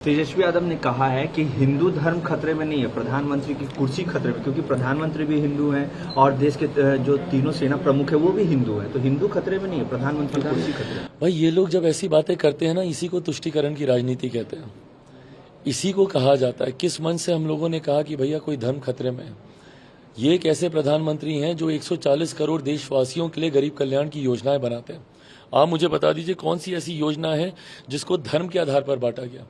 तेजस्वी यादव ने कहा है कि हिंदू धर्म खतरे में नहीं है, प्रधानमंत्री की कुर्सी खतरे में, क्योंकि प्रधानमंत्री भी हिंदू हैं और देश के जो तीनों सेना प्रमुख है वो भी हिंदू हैं, तो हिंदू खतरे में नहीं है, प्रधानमंत्री की कुर्सी खतरे में। भाई ये लोग जब ऐसी बातें करते हैं ना, इसी को तुष्टीकरण की राजनीति कहते हैं। इसी को कहा जाता है। किस मन से हम लोगों ने कहा कि भैया कोई धर्म खतरे में है। ये एक ऐसे प्रधानमंत्री हैं जो 140 करोड़ देशवासियों के लिए गरीब कल्याण की योजनाएं बनाते हैं। आप मुझे बता दीजिए कौन सी ऐसी योजना है जिसको धर्म के आधार पर बांटा गया।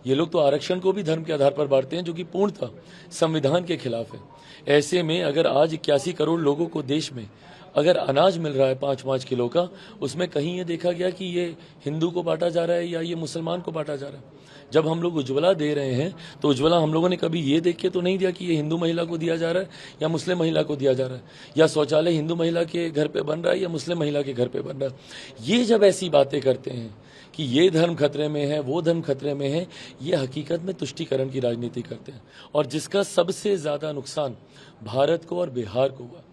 ये लोग तो आरक्षण को भी धर्म के आधार पर बांटते हैं, जो कि पूर्णतः संविधान के खिलाफ है। ऐसे में अगर आज 81 करोड़ लोगों को देश में अगर अनाज मिल रहा है 5-5 किलो का, उसमें कहीं ये देखा गया कि ये हिंदू को बांटा जा रहा है या ये मुसलमान को बांटा जा रहा है। जब हम लोग उज्ज्वला दे रहे हैं तो उज्ज्वला हम लोगों ने कभी ये देख के तो नहीं दिया कि ये हिंदू महिला को दिया जा रहा है या मुस्लिम महिला को दिया जा रहा है, या शौचालय हिंदू महिला के घर पे बन रहा है या मुस्लिम महिला के घर पे बन रहा है। ये जब ऐसी बातें करते हैं कि ये धर्म खतरे में है, वो धर्म खतरे में है, ये हकीकत में तुष्टीकरण की राजनीति करते हैं। और जिसका सबसे ज्यादा नुकसान भारत को और बिहार को हुआ।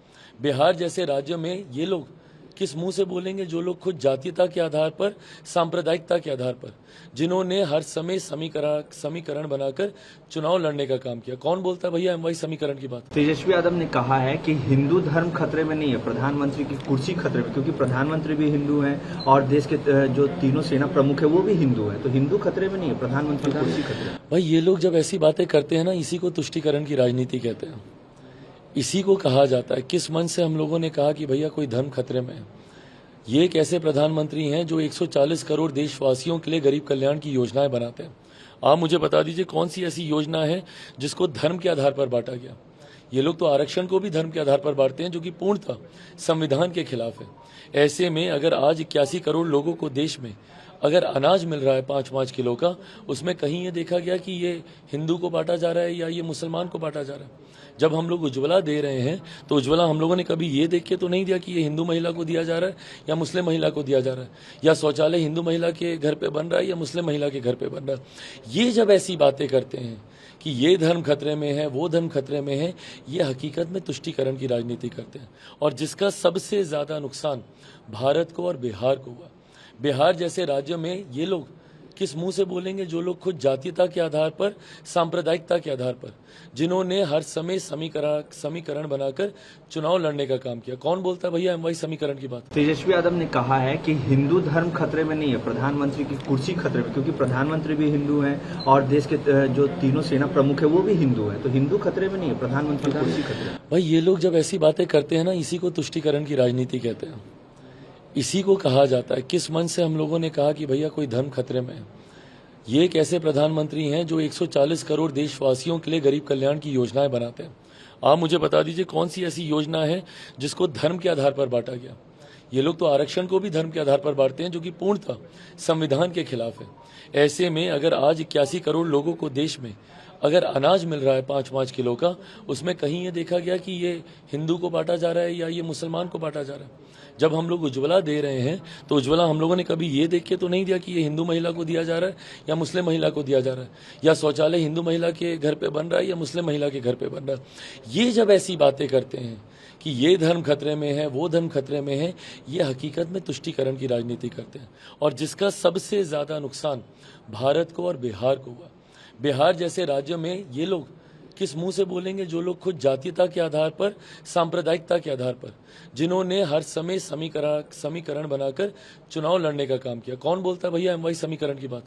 बिहार जैसे राज्य में ये लोग किस मुंह से बोलेंगे, जो लोग खुद जातीयता के आधार पर, सांप्रदायिकता के आधार पर, जिन्होंने हर समय समीकरण बनाकर चुनाव लड़ने का काम किया। कौन बोलता है भैया हम वही समीकरण की बात। तेजस्वी यादव ने कहा है कि हिंदू धर्म खतरे में नहीं है, प्रधानमंत्री की कुर्सी खतरे में, क्योंकि प्रधानमंत्री भी हिंदू हैं और देश के जो तीनों सेना प्रमुख है वो भी हिंदू हैं, तो हिंदू खतरे में नहीं है, प्रधानमंत्री की कुर्सी खतरे में। भाई ये लोग जब ऐसी बातें करते हैं ना, इसी को तुष्टीकरण की राजनीति कहते हैं। इसी को कहा जाता है। किस मन से हम लोगों ने कहा कि भैया कोई धर्म खतरे में है। ये एक ऐसे प्रधानमंत्री हैं जो 140 करोड़ देशवासियों के लिए गरीब कल्याण की योजनाएं बनाते हैं। आप मुझे बता दीजिए कौन सी ऐसी योजना है जिसको धर्म के आधार पर बांटा गया। ये लोग तो आरक्षण को भी धर्म के आधार पर बांटते हैं, जो कि पूर्णतः संविधान के खिलाफ है। ऐसे में अगर आज 81 करोड़ लोगों को देश में अगर अनाज मिल रहा है 5-5 किलो का, उसमें कहीं ये देखा गया कि ये हिंदू को बांटा जा रहा है या ये मुसलमान को बांटा जा रहा है। जब हम लोग उज्ज्वला दे रहे हैं तो उज्ज्वला हम लोगों ने कभी ये देख के तो नहीं दिया कि ये हिंदू महिला को दिया जा रहा है या मुस्लिम महिला को दिया जा रहा है, या शौचालय हिंदू महिला के घर पे बन रहा है या मुस्लिम महिला के घर पे बन रहा है। ये जब ऐसी बातें करते हैं कि ये धर्म खतरे में है, वो धर्म खतरे में है, ये हकीकत में तुष्टीकरण की राजनीति करते हैं। और जिसका सबसे ज्यादा नुकसान भारत को और बिहार को हुआ। बिहार जैसे राज्य में ये लोग किस मुंह से बोलेंगे, जो लोग खुद जातीयता के आधार पर, सांप्रदायिकता के आधार पर, जिन्होंने हर समय समीकरण बनाकर चुनाव लड़ने का काम किया। कौन बोलता है भैया हम वही समीकरण की बात। तेजस्वी यादव ने कहा है कि हिंदू धर्म खतरे में नहीं है, प्रधानमंत्री की कुर्सी खतरे में, क्योंकि प्रधानमंत्री भी हिंदू हैं और देश के जो तीनों सेना प्रमुख है वो भी हिंदू हैं, तो हिंदू खतरे में नहीं है, प्रधानमंत्री की कुर्सी खतरे में। भाई ये लोग जब ऐसी बातें करते हैं ना, इसी को तुष्टीकरण की राजनीति कहते हैं। इसी को कहा जाता है। किस मन से हम लोगों ने कहा कि भैया कोई धर्म खतरे में है। ये एक ऐसे प्रधानमंत्री हैं जो 140 करोड़ देशवासियों के लिए गरीब कल्याण की योजनाएं बनाते हैं। आप मुझे बता दीजिए कौन सी ऐसी योजना है जिसको धर्म के आधार पर बांटा गया। ये लोग तो आरक्षण को भी धर्म के आधार पर बांटते हैं, जो कि पूर्णतः संविधान के खिलाफ है। ऐसे में अगर आज 81 करोड़ लोगों को देश में अगर अनाज मिल रहा है 5-5 किलो का, उसमें कहीं ये देखा गया कि ये हिंदू को बांटा जा रहा है या ये मुसलमान को बांटा जा रहा है। जब हम लोग उज्ज्वला दे रहे हैं तो उज्ज्वला हम लोगों ने कभी ये देख के तो नहीं दिया कि ये हिंदू महिला को दिया जा रहा है या मुस्लिम महिला को दिया जा रहा है, या शौचालय हिंदू महिला के घर पे बन रहा है या मुस्लिम महिला के घर पे बन रहा है। ये जब ऐसी बातें करते हैं कि ये धर्म खतरे में है, वो धर्म खतरे में है, ये हकीकत में तुष्टीकरण की राजनीति करते हैं। और जिसका सबसे ज्यादा नुकसान भारत को और बिहार को हुआ। बिहार जैसे राज्य में ये लोग किस मुंह से बोलेंगे, जो लोग खुद जातीयता के आधार पर, सांप्रदायिकता के आधार पर, जिन्होंने हर समय समीकरण बनाकर चुनाव लड़ने का काम किया। कौन बोलता है भैया हम वही समीकरण की बात।